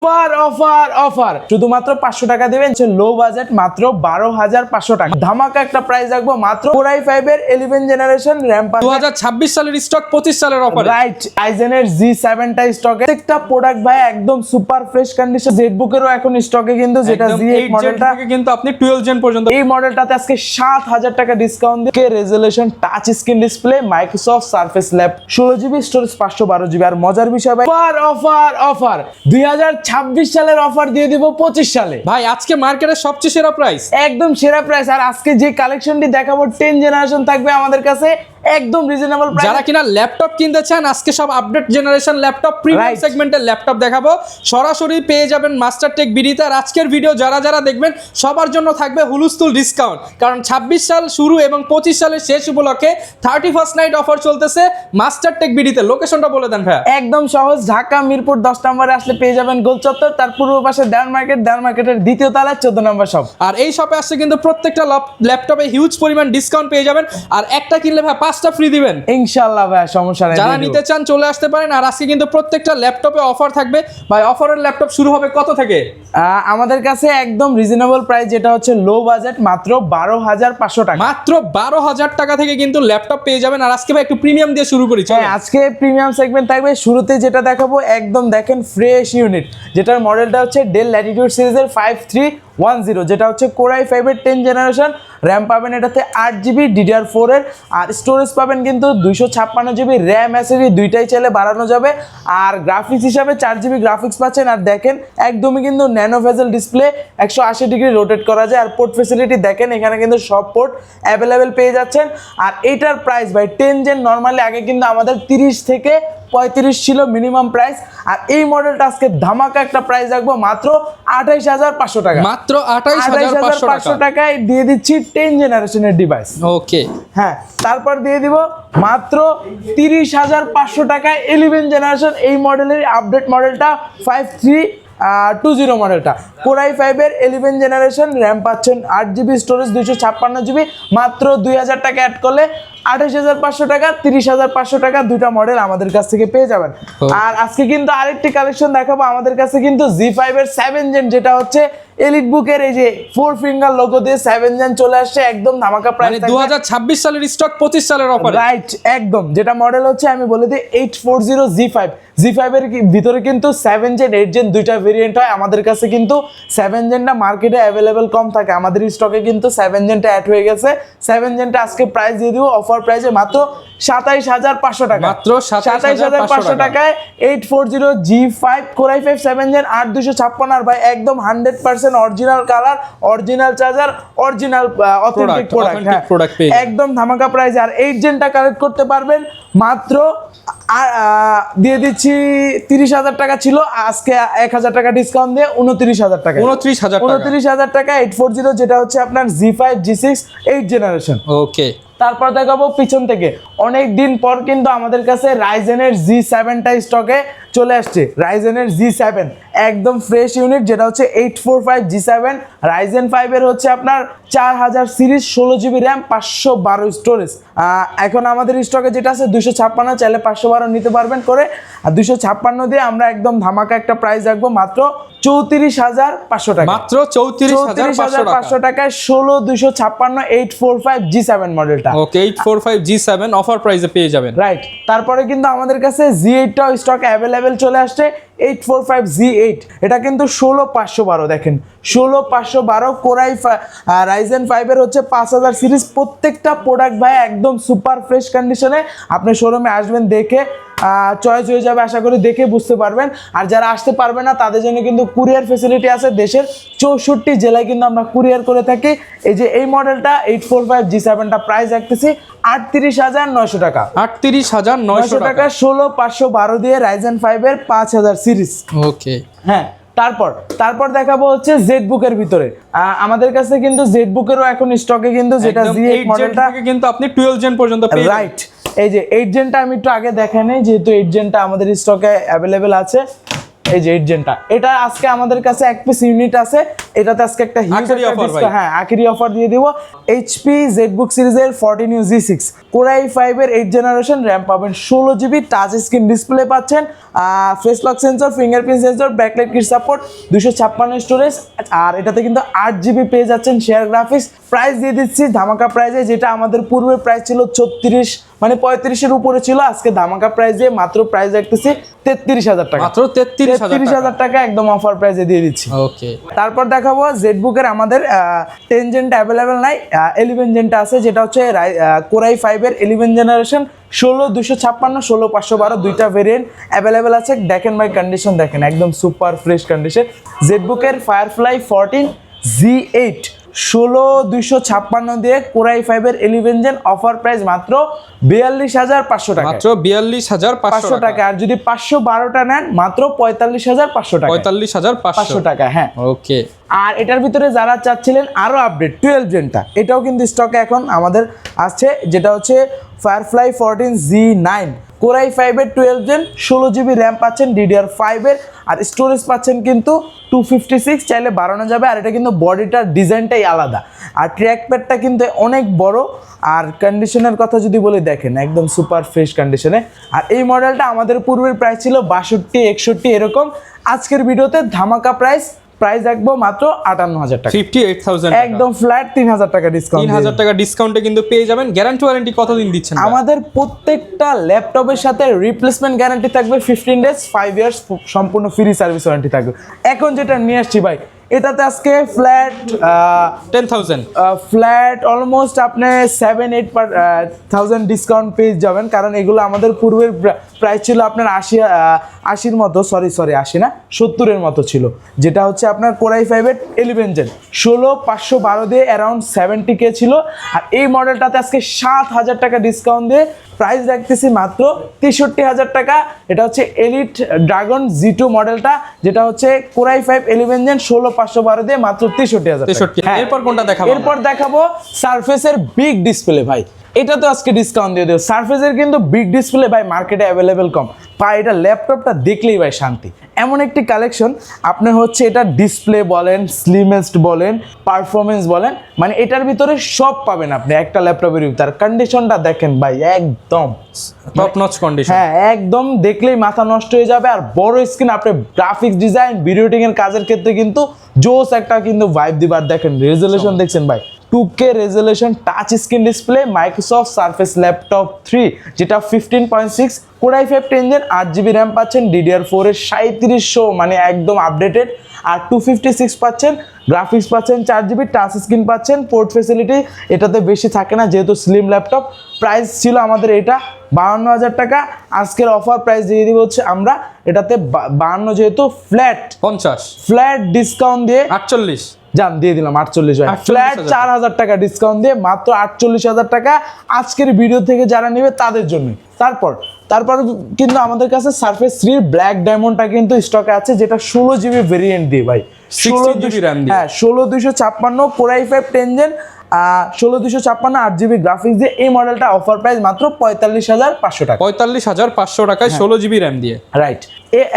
Offer offer offer শুধুমাত্র 500 টাকা দিবেন, লো বাজেট মাত্র 12,500 টাকা। ধামাকা একটা প্রাইস রাখবো মাত্র Core i5 এর 11 জেনারেশন র‍্যাম 2026 সালের স্টক 25 সালের অফার। রাইট, Ryzen এর G7 টা স্টকে। প্রত্যেকটা প্রোডাক্ট ভাই একদম সুপার ফ্রেশ কন্ডিশন। ZBook এরও এখন স্টকে কিন্তু, যেটা Z8 মডেলটা কিন্তু আপনি 12 জেন পর্যন্ত এই মডেলটাতে আজকে 7,000 টাকা ডিসকাউন্ট দিয়ে resolution touch screen display, Microsoft surface lab, 16GB storage, 512GB। আর মজার বিষয় ভাই, অফার অফার অফার 2026 সালের অফার দিয়ে দিব 25 সালে। ভাই আজকে মার্কেটের সবচেয়ে সেরা প্রাইস, একদম সেরা প্রাইস। আর আজকে যে কালেকশনটি দেখাবো 10 জেনারেশন থাকবে আমাদের কাছে একদম রিজনেবল প্রাইস। যারা কিনা ল্যাপটপ কিনতে চান, আজকে সব আপডেট জেনারেশন ল্যাপটপ, প্রিমিয়াম সেগমেন্টের ল্যাপটপ দেখাবো। সরাসরি পেয়ে যাবেন মাস্টারটেক বিডিতে। আর আজকের ভিডিও যারা যারা দেখবেন সবার জন্য থাকবে হুলুস্থুল ডিসকাউন্ট, কারণ 26 সাল শুরু এবং 25 সালের শেষ উপলক্ষে 31st নাইট অফার চলতেছে মাস্টারটেক বিডিতে। লোকেশনটা বলে দেন ভাই। একদম সহজ, ঢাকা মিরপুর 10 নম্বরে আসলে পেয়ে যাবেন গোল চত্বর, তার পূর্ব পাশে দেওয়ান মার্কেট, দেওয়ান মার্কেটের দ্বিতীয় তলায় 14 নম্বর শপ। আর এই শপে আসলে কিন্তু প্রত্যেকটা ল্যাপটপে হিউজ পরিমাণ ডিসকাউন্ট পেয়ে যাবেন। আর একটা কিনলে ভাই 5টা ফ্রি দিবেন ইনশাআল্লাহ ভাই, সমস্যা নেই। যারা নিতে চান চলে আসতে পারেন। আর আজকে কিন্তু প্রত্যেকটা ল্যাপটপে অফার থাকবে ভাই। অফারের ল্যাপটপ শুরু হবে কত থেকে? আমাদের কাছে একদম রিজনেবল প্রাইস, যেটা হচ্ছে লো বাজেট মাত্র 12,500 টাকা। মাত্র 12,000 টাকা থেকে কিন্তু ল্যাপটপ পেয়ে যাবেন। আর আজকে ভাই একটু প্রিমিয়াম দিয়ে শুরু করি। হ্যাঁ, আজকে প্রিমিয়াম সেগমেন্ট থাকবে। শুরুতে যেটা দেখাবো একদম দেখেন ফ্রেশ ইউনিট, যেটার মডেলটা হচ্ছে ডেল ল্যাটিটিউড সিরিজের 5310, যেটা হচ্ছে Core i5 এর 10 জেনারেশন। র্যাম পাবেন এটাতে 8GB DDR4 এর, আর স্টোরেজ পাবেন কিন্তু 256GB। র্যাম এসএসডি দুইটাই চাইলে বাড়ানো যাবে। আর গ্রাফিক্স হিসাবে 4GB গ্রাফিক্স পাচ্ছেন। আর দেখেন একদমই কিন্তু nano bezel display, 180 degree rotate করা যায়। আর পোর্ট ফেসিলিটি দেখেন, এখানে কিন্তু সব পোর্ট অ্যাভেলেবেল পেয়ে যাচ্ছেন। আর এইটার প্রাইস ভাই 10 জেন নর্মালি আগে কিন্তু আমাদের 30 থেকে 35 ছিল মিনিমাম প্রাইস। আর এই মডেলটা আজকে ধামাকা একটা প্রাইস রাখবো মাত্র 28,500 টাকা। মাত্র 28,500 টাকায় দিয়ে দিচ্ছি 10 জেনারেশনের ডিভাইস। ওকে, হ্যাঁ, তারপর দিয়ে দিব মাত্র 30,500 টাকায় 11 জেনারেশন এই মডেলের আপডেট মডেলটা 5320 মডেলটা। Core i5 এর 11 জেনারেশন, র্যাম পাচ্ছেন 8GB, স্টোরেজ 256GB। মাত্র 2000 টাকা অ্যাড করলে 28,500 টাকা, 30,500 টাকা দুইটা মডেল আমাদের কাছ থেকে পেয়ে যাবেন। আর আজকে কিন্তু আরেকটি কালেকশন দেখাবো আমাদের কাছে কিন্তু G5 এর 7 জেন, যেটা হচ্ছে এলিট বুকের এই যে 4 ফিঙ্গার লোগো দিয়ে 7 জেন চলে আসছে একদম ধামাকা প্রাইস। মানে 2026 সালের স্টক 25 সালের অফার। রাইট, একদম। যেটা মডেল হচ্ছে আমি বলে দিই 840 G5 এর ভিতরে কিন্তু 7 জেন 8 জেন দুইটা ভেরিয়েন্ট হয়। আমাদের কাছে কিন্তু 7 জেনটা মার্কেটে অ্যাভেলেবেল কম থাকে, আমাদের স্টকে কিন্তু 7 জেনটা অ্যাড হয়ে গেছে। 7 জেনটা আজকে প্রাইস দিয়ে দিব অফার প্রাইসে মাত্র 27,500 টাকা। মাত্র 27,500 টাকায় 840 G5 Core i5 7 জেন 8256। আর ভাই একদম 100% original colour, original charger, original authentic product, একদম ধামাকা প্রাইস। আর 8 জেনটা কালেক্ট করতে পারবেন মাত্র দিয়ে দিচ্ছি 30,000 টাকা ছিল, আজকে 1,000 টাকা ডিসকাউন্ট দিয়ে 29,000 টাকা। 29,000 টাকা 840, যেটা হচ্ছে আপনার G5 G6 8 জেনারেশন। ওকে, তারপর দেখাবো পিছন থেকে। অনেক দিন পর কিন্তু আমাদের কাছে Ryzen এর G7 টা স্টকে চলে আসছে। Ryzen এর G7 একদম ফ্রেশ ইউনিট, যেটা হচ্ছে 845 G7। Ryzen 5 এর হচ্ছে আপনার 4000 সিরিজ, 16GB র্যাম, 512 স্টোরেজ। এখন আমাদের স্টকে যেটা আছে 256, চাইলে 512 নিতে পারবেন করে। আর 256 দিয়ে আমরা একদম ধামাকা একটা প্রাইস রাখবো মাত্র 34,500 টাকা। মাত্র 34,500 টাকায় 16,256 845 G7 মডেলটা। ওকে, 845 G7 অফার প্রাইসে পেয়ে যাবেন। রাইট, তারপরে কিন্তু আমাদের কাছে G8 টাও স্টক অ্যাভেলেবেল চলে আসছে। 845 G8 এটা কিন্তু 16,512, দেখেন 16,512 Core i5 Ryzen 5 এর হচ্ছে 5000 সিরিজ। প্রত্যেকটা প্রোডাক্ট ভাই একদম সুপার ফ্রেশ কন্ডিশনে। আপনি শোরুমে আসবেন, দেখে চয়েস হয়ে যাবে, আশা করি দেখে বুঝতে পারবেন। আর যারা আসতে পারবে না তাদের জন্য কিন্তু কুরিয়ার ফেসিলিটি আছে। দেশের 64 জেলায় কিন্তু আমরা কুরিয়ার করে থাকি। এই যে এই মডেলটা 845 G7 টা প্রাইস রাখতেছি 38,900 টাকা। 38,900 টাকা 16,512 দিয়ে Ryzen 5 এর 5000 সিরিজ। ওকে, হ্যাঁ, তারপর দেখাবো হচ্ছে ZBook এর ভিতরে। আমাদের কাছে কিন্তু ZBook এরও এখন স্টকে কিন্তু, যেটা Z8 মডেলটা কিন্তু আপনি 12 জেন পর্যন্ত পেয়ে যাবেন। রাইট, এই যে 8 জেনটা আমি একটু আগে দেখাই নাই, যেহেতু 8 জেনটা আমাদের স্টকে অ্যাভেলেবেল আছে। এই যে 8 জেনটা, এটা আজকে আমাদের কাছে এক পিস ইউনিট আছে, এটাতে আজকে একটা হিউজ আখেরি offer ভাই। হ্যাঁ আখেরি অফার দিয়ে দিব। এইচপি জেডবুক সিরিজের 14U G6 Core i5 এর 8 জেনারেশন, র্যাম পাবেন 16GB, টাচ স্ক্রিন ডিসপ্লে পাচ্ছেন, face lock sensor, fingerprint sensor, backlight kit support, 256 storage, আর এটাতে কিন্তু 8GB পেয়ে যাচ্ছেন শেয়ার গ্রাফিক্স। প্রাইস দিয়ে দিচ্ছি ধামাকা প্রাইসে, যেটা আমাদের পূর্বের প্রাইস ছিল 36 মানে 35-এর উপরে ছিল, আজকে ধামাকা প্রাইস দিয়ে মাত্র প্রাইস রাখতেছি 33,000 টাকা, মাত্র 33,000 টাকা একদম অফার প্রাইসে দিয়ে দিচ্ছি। ওকে, তারপর দেখাবো জেডবুকের আমাদের 10 জেনটা অ্যাভেলেবেল নাই, 11 জেনটা আছে, যেটা হচ্ছে Core i5 এর 11 জেনারেশন, 16-256, 16-512 দুইটা ভেরিয়েন্ট অ্যাভেলেবেল আছে। দেখেন ভাই কন্ডিশন দেখেন, একদম সুপার ফ্রেশ কন্ডিশন। জেডবুকের ফায়ারফ্লাই 14 Z8 16-256 দিয়ে Core i5 এর 11 জেন, অফার প্রাইস মাত্র 42,500 টাকা, মাত্র 42,500 টাকা। আর যদি 512টা নেন মাত্র 45,500 টাকা, 45,500 টাকা। হ্যাঁ, ওকে। আর এটার ভিতরে যারা চাচ্ছিলেন আরো আপডেট 12 জেনটা, এটাও কিন্তু স্টকে এখন আমাদের আসছে, যেটা হচ্ছে ফায়ারফ্লাই 14 Z9 Core i5 এর 12 জেন, 16GB র্যাম পাচ্ছেন DDR5 এর, আর স্টোরেজ পাচ্ছেন কিন্তু 256, চাইলে বাড়ানো যাবে। আর এটা কিন্তু বডিটার ডিজাইনটাই আলাদা, আর ট্র্যাক প্যাডটা কিন্তু অনেক বড়। আর কন্ডিশনের কথা যদি বলি, দেখেন একদম সুপার ফ্রেশ কন্ডিশনে। আর এই মডেলটা আমাদের পূর্বের প্রাইস ছিল 62, 61 এরকম, আজকের ভিডিওতে ধামাকা প্রাইস রাখবো মাত্র 58,000 টাকা, 58,000 একদম ফ্ল্যাট 3,000 টাকা ডিসকাউন্ট। 3,000 টাকা ডিসকাউন্টে কিন্তু পেয়ে যাবেন। গ্যারান্টি ওয়ারেন্টি কতদিন দিচ্ছেন? আমাদের প্রত্যেকটা ল্যাপটপের সাথে রিপ্লেসমেন্ট গ্যারান্টি থাকবে 15 ডেজ, 5 ইয়ার্স সম্পূর্ণ ফ্রি সার্ভিস ওয়ারেন্টি থাকবে। এখন যেটা নিয়ে আসছি ভাই, এটাতে আজকে ফ্ল্যাট 10,000 ফ্ল্যাট অলমোস্ট আপনি 7-8,000 ডিসকাউন্ট পেয়ে যাবেন, কারণ এগুলো আমাদের পূর্বের প্রাইস ছিল আপনার 80-এর মতো, সরি 80 না 70-এর মতো ছিল, যেটা হচ্ছে আপনার Core i5 এর 11 জেন 16-512 দিয়ে অ্যারাউন্ড 70K ছিল। আর এই মডেলটাতে আজকে 7,000 টাকা ডিসকাউন্ট দিয়ে প্রাইস রাখতেছি মাত্র 63,000 টাকা। এটা হচ্ছে এলিট ড্রাগন G2 মডেলটা, যেটা হচ্ছে Core i5 11 জেন 16-512 দিয়ে মাত্র 63,000 টাকা। 63। এরপর কোনটা দেখাবো? এরপর দেখাবো সারফেসের বিগ ডিসপ্লে ভাই, এটা তো আজকে ডিসকাউন্ট দিয়ে দেবো। সারফেসের কিন্তু বিগ ডিসপ্লে ভাই মার্কেটে অ্যাভেলেবেল কম, ভাই এটা ল্যাপটপটা দেখলেই ভাই শান্তি, এমন একটি কালেকশন। আপনার হচ্ছে এটা ডিসপ্লে বলেন, স্লিমেস্ট বলেন, পারফরমেন্স বলেন, মানে এটার ভিতরে সব পাবেন আপনি একটা ল্যাপটপের ভিতরে। তার কন্ডিশনটা দেখেন ভাই, একদম টপ নচ কন্ডিশন, হ্যাঁ একদম দেখলেই মাথা নষ্ট হয়ে যাবে। আর বড় স্ক্রিন, আপনি গ্রাফিক্স ডিজাইন, ভিডিও এডিটিং এর কাজের ক্ষেত্রে কিন্তু জোস একটা কিন্তু ভাইব দিবার। দেখেন রেজোলিউশন দেখছেন ভাই, 2K resolution, touch screen display, Microsoft surface laptop 3, যেটা 15.6 Core i5 10 gen, 8GB RAM পাচ্ছেন, DDR4 এর 3700 মানে একদম আপডেটেড, আর 256 পাচ্ছেন, গ্রাফিক্স পাচ্ছেন 4GB, টাচ স্ক্রিন পাচ্ছেন, পোর্ট ফ্যাসিলিটি এটাতে বেশি থাকে না যেহেতু স্লিম ল্যাপটপ। প্রাইস ছিল আমাদের এটা 52,000 টাকা, আজকের অফার প্রাইস দিয়ে দিব হচ্ছে আমরা এটাতে 52, যেহেতু ফ্ল্যাট 50 ফ্ল্যাট ডিসকাউন্ট দিয়ে 48 জান দিয়ে দিলাম 48, ফ্ল্যাট 4,000 টাকা ডিসকাউন্ট দিয়ে মাত্র 48,000 টাকা আজকের ভিডিও থেকে যারা নেবে তাদের জন্য। তারপর কিন্তু আমাদের কাছে সারফেস 3 ব্ল্যাক ডায়মন্ডটা কিন্তু স্টকে আছে, যেটা 16GB ভেরিয়েন্ট দিয়ে ভাই, 16GB RAM দিয়ে। হ্যাঁ 16-256 Core i5 10 gen, 16-256 8GB graphics দিয়ে এই মডেলটা অফার প্রাইস মাত্র 45,500 টাকা, 45,500 টাকায় 16GB র্যাম দিয়ে। রাইট।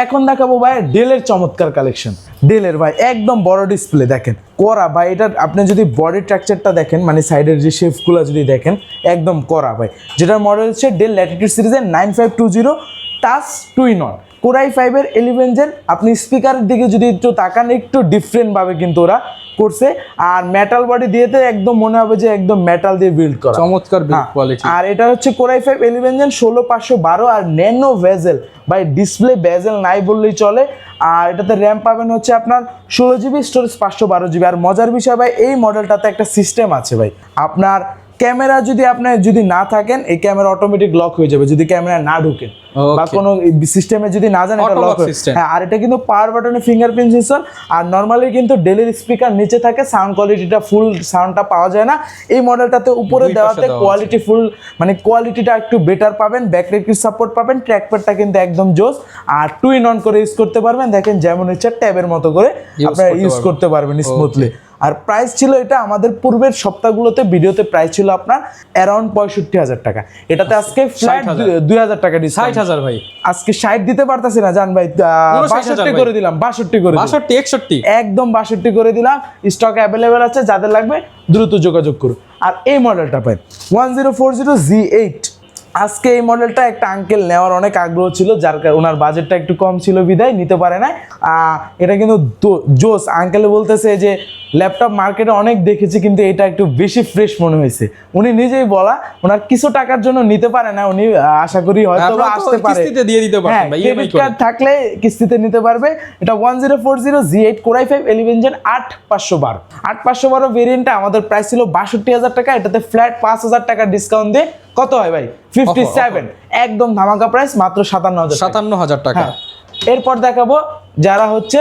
এখন দেখাবো ভাই ডেলের চমৎকার কালেকশন। ডেলের ভাই একদম বড় ডিসপ্লে দেখেন, করা ভাই, এটা আপনি যদি বডি স্ট্রাকচারটা দেখেন, মানে সাইডের যে শেপগুলো যদি দেখেন, একদম করা ভাই। যেটার মডেল হচ্ছে ডেল ল্যাটিটিউড সিরিজের 9520 টাচ 2-in-1 Core i5 এর 11 জেন। আপনি স্পিকারের দিকে যদি একটু তাকান, একটু ডিফারেন্ট ভাবে কিন্তু ওরা করছে, আর মেটাল বডি দিয়েতে একদম মনে হবে যে একদম মেটাল দিয়ে বিল্ড করা, চমৎকার বিল্ড কোয়ালিটি। আর এটা হচ্ছে Core i5 11 জেন 16-512, আর ন্যানো ভেজেল ভাই, ডিসপ্লে বেজেল নাই বললেই চলে। আর এটাতে র্যাম পাবেন হচ্ছে আপনার 16GB, স্টোরেজ 512GB। আর মজার বিষয় ভাই, এই মডেলটাতে একটা সিস্টেম আছে ভাই, আপনার ক্যামেরা যদি না থাকেন, এই ক্যামেরা অটোমেটিক লক হয়ে যাবে যদি ক্যামেরা না ঢুকেন, বা কোনো সিস্টেমে যদি না জানেন এটা লক হবে। হ্যাঁ, আর এটা কিন্তু পাওয়ার বাটনে ফিঙ্গারপ্রিন্ট সেন্সর। আর নরমালি কিন্তু ডেলের স্পিকার নিচে থাকে, সাউন্ড কোয়ালিটিটা ফুল সাউন্ডটা পাওয়া যায় না। এই মডেলটাতে উপরে দেওয়াতে কোয়ালিটি ফুল, মানে কোয়ালিটিটা একটু বেটার পাবেন, ব্যাকলাইট কিট সাপোর্ট পাবেন, ট্র্যাকপ্যাডটা কিন্তু একদম জোস, আর 2-in-1 করে ইউজ করতে পারবেন। দেখেন যেমন ইচ্ছা ট্যাবের মতো করে আপনারা ইউজ করতে পারবেন স্মুথলি। আর প্রাইস ছিল এটা আমাদের পূর্বের সপ্তাহগুলোতে ভিডিওতে প্রাইস ছিল আপনার অ্যারাউন্ড 65,000 টাকা, এটাতে আজকে ফ্ল্যাট 2,000 টাকা ডিসকাউন্ট। 60,000 ভাই, আজকে 60 দিতে পারতাছি না জান ভাই, 62 করে দিলাম, 62 করে দিলাম, 62 61 একদম 62 করে দিলাম। স্টক অ্যাভেলেবেল আছে, যাদের লাগবে দ্রুত যোগাযোগ করুন। আর এই মডেলটা পাই 1040Z8। আজকে এই মডেলটা একটা আঙ্কেল নেওয়ার অনেক আগ্রহ ছিল, যার ওনার বাজেটটা একটু কম ছিল বিদায় নিতে পারে না। এটা কিন্তু জোস, আঙ্কেল বলতেছে যে ল্যাপটপ মার্কেটে অনেক দেখেছি কিন্তু এটা একটু বেশি ফ্রেশ মনে হয়েছে। উনি নিজেই বলা, ওনার কিছু টাকার জন্য নিতে পারে না, উনি আশা করি হয়তো আসতে পারে, কিস্তিতে দিয়ে দিতে পারবেন ভাই, ক্রেডিট কার্ড থাকলে কিস্তিতে নিতে পারবে। এটা 1040Z8 Core i5 11 Gen 8512 ভেরিয়েন্টটা আমাদের প্রাইস ছিল 62,000 টাকা, এটাতে ফ্ল্যাট 5,000 টাকা ডিসকাউন্ট দিয়ে কত হয় ভাই 57, একদম ধামাকা প্রাইস, মাত্র 57,000 টাকা। এরপর দেখাবো যারা হচ্ছে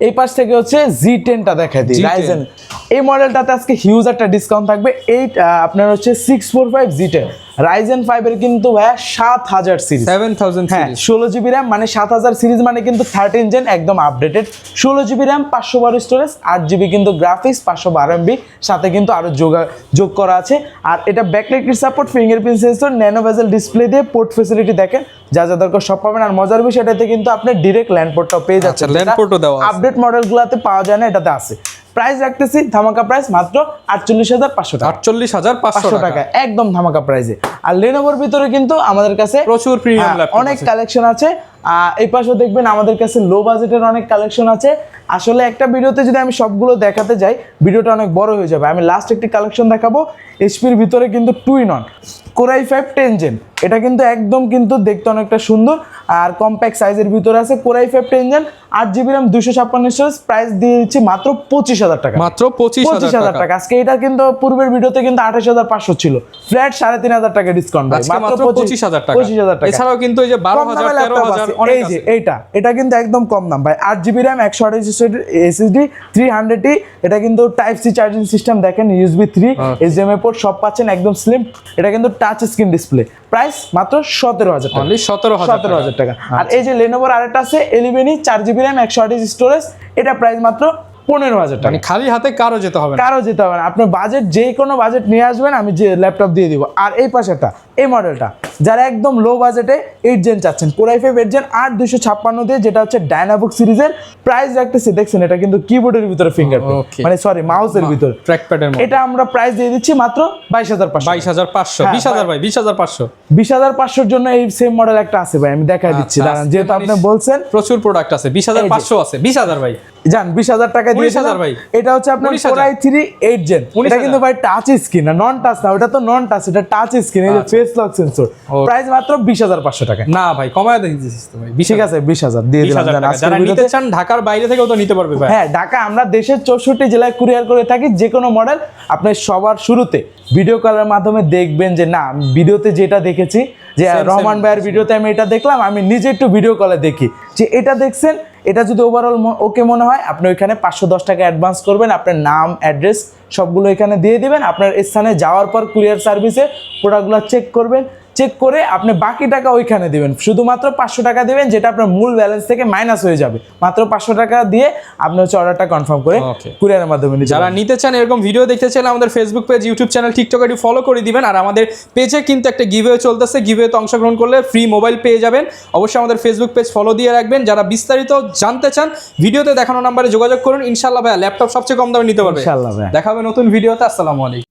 এই পাশ থেকে হচ্ছে Z10টা দেখাই দিই, রাইজেন। এই মডেলটাতে আজকে হিউজ একটা ডিসকাউন্ট থাকবে। এই আপনার হচ্ছে 645Z10 রাইজেন 5 এর কিন্তু ভাইয়া 7,000 সিরিজ, 7000 হ্যাঁ 16GB র্যাম, মানে 7,000 সিরিজ মানে কিন্তু 13 জেন একদম updated. 16GB RAM, 512 storage, 8GB কিন্তু গ্রাফিক্স, 512 MB, সাথে কিন্তু আরো যোগ করা আছে। আর এটা backlight support, fingerprint sensor, nano বেজেল ডিসপ্লে দিয়ে পোর্ট ফ্যাসিলিটি দেখেন, যা যা দরকার সব পাবেন। আর মজার বিষয় এটাতে কিন্তু আপনি ডাইরেক্ট ল্যান্ড পোর্টটাও পেয়ে যাচ্ছেন, ল্যান্ড পোর্টও দেওয়া আছে। আপডেট মডেলগুলোতে পাওয়া যায় না, এটাতে আছে। প্রাইস রাখতেছি ধামাকা প্রাইস মাত্র 48,500 টাকা, 48,500 টাকা, একদম ধামাকা প্রাইসে। আর লেনোভোর ভিতরে কিন্তু আমাদের কাছে প্রচুর প্রিমিয়াম ল্যাপটপ অনেক কালেকশন আছে। এই পাশেও দেখবেন আমাদের কাছে লো বাজেটের অনেক কালেকশন আছে। আসলে একটা ভিডিওতে যদি আমি সবগুলো দেখাতে যাই ভিডিওটা অনেক বড় হয়ে যাবে। আমি লাস্ট একটি কালেকশন দেখাবো, এইচপির ভিতরে কিন্তু 2-in-1 Core i5 10 Gen। এটা কিন্তু একদম কিন্তু দেখতে অনেকটা সুন্দর আর কম্প্যাক্ট সাইজের ভিতরে আছে। Core i5 10 Gen, 8GB RAM, 256 storage, price দিয়ে দিচ্ছি মাত্র 25,000 টাকা, মাত্র 25,000 টাকা। আজকে এটা কিন্তু পূর্বের ভিডিওতে কিন্তু 28,500 ছিল, ফ্ল্যাট 3,500 টাকা ডিসকাউন্ট, মাত্র 25,000 টাকা। 25,000 টাকা। এছাড়াও কিন্তু এই যে 12,000 13,000 অনেক এই যে আছে। এটা কিন্তু একদম কম দাম ভাই, 8GB RAM, 128 SSD, 300T। এটা কিন্তু টাইপ সি চার্জিং সিস্টেম দেখেন, USB 3 HDMI পোর্ট সব পাচ্ছেন, একদম স্লিম। এটা কিন্তু টাচ স্ক্রিন ডিসপ্লে, প্রাইস মাত্র 17,000 টাকা, 17,000 টাকা। আর এই যে লেনোভোর আরেকটা আছে 11E, 4GB RAM, 128 স্টোরেজ, এটা প্রাইস মাত্র 15,000 টাকা। মানে খালি হাতে কারো যেতে হবে না, আপনার বাজেট যে কোনো বাজেট নিয়ে আসবেন, আমি যে ল্যাপটপ দিয়ে দিব। আর এই পাশেটা এই মডেলটা যারা একদম লো বাজেটে 8 জেন চাচ্ছেন, Core i5 8 Gen 8256 দিয়ে, যেটা হচ্ছে ডায়নাবুক সিরিজের, প্রাইস রাখতেছি দেখছেন, এটা কিন্তু কিবোর্ডের ভিতরে ফিঙ্গারপ্রিন্ট, মানে সরি মাউসের ভিতরে ট্র্যাকপ্যাডের মধ্যে। এটা আমরা প্রাইস দিয়ে দিচ্ছি মাত্র 22,500, 20,000 ভাই, 20,500 20,500 জন্য এই সেম মডেল একটা আছে ভাই, আমি দেখাই দিচ্ছি দাঁড়ান, যেহেতু আপনি বলছেন প্রচুর প্রোডাক্ট আছে। 20,500 আছে, 20,000 ভাই জান, 20,000 টাকা দিয়ে 19,000 ভাই। এটা হচ্ছে আপনার Core i3 8 Gen, এটা কিন্তু ভাই টাচ স্ক্রিন না, নন টাচ না, ওটা তো নন টাচ, এটা টাচ স্ক্রিন, এই যে ফেস লক সেন্সর, প্রাইস মাত্র 20,500 টাকা। না ভাই কমায় দিয়েছিস তো ভাই, ঠিক আছে 20,000 দিয়ে দিলাম। যারা নিতে চান ঢাকার বাইরে থেকেও তো নিতে পারবে ভাই। হ্যাঁ, ঢাকা আমরা দেশের 64 জেলায় কুরিয়ার করে থাকি। যে কোনো মডেল আপনি সবার শুরুতে ভিডিও কলের মাধ্যমে দেখবেন যে না, ভিডিওতে যেটা দেখেছি, যে রহমান ভাইয়ের ভিডিওতে আমি এটা দেখলাম, আমি নিজে একটু ভিডিও কলে দেখি যে এটা দেখছেন, এটা যদি ওভারঅল ওকে মনে হয়, আপনি ওইখানে 510 টাকা অ্যাডভান্স করবেন, আপনার নাম অ্যাড্রেস সবগুলো এখানে দিয়ে দিবেন। আপনার স্থানে যাওয়ার পর কুরিয়ার সার্ভিসে প্রোডাক্টগুলো চেক করবেন, চেক করে আপনি বাকি টাকা ওইখানে দিবেন। শুধুমাত্র 500 টাকা দিবেন, যেটা আপনার মূল ব্যালেন্স থেকে মাইনাস হয়ে যাবে। মাত্র 500 টাকা দিয়ে আপনি হচ্ছে অর্ডারটা কনফার্ম করে কুরিয়ারের মাধ্যমে নিতে যারা নিতে চান, এরকম ভিডিও দেখতে চাইলে আমাদের Facebook page, YouTube channel, TikTok ID follow করে দিবেন। আর আমাদের পেজে কিন্তু একটা গিভওয়ে চলতেছে, গিভওয়েতে অংশগ্রহণ করলে ফ্রি মোবাইল পেয়ে যাবেন। অবশ্যই আমাদের ফেসবুক পেজ ফলো দিয়ে রাখবেন। যারা বিস্তারিত জানতে চান, ভিডিওতে দেখানো নম্বরে যোগাযোগ করুন। ইনশাআল্লাহ ভাই ল্যাপটপ সবচেয়ে কম দামে নিতে পারবে। ইনশাআল্লাহ ভাই। দেখা হবে নতুন ভিডিওতে। আসসালামু আলাইকুম।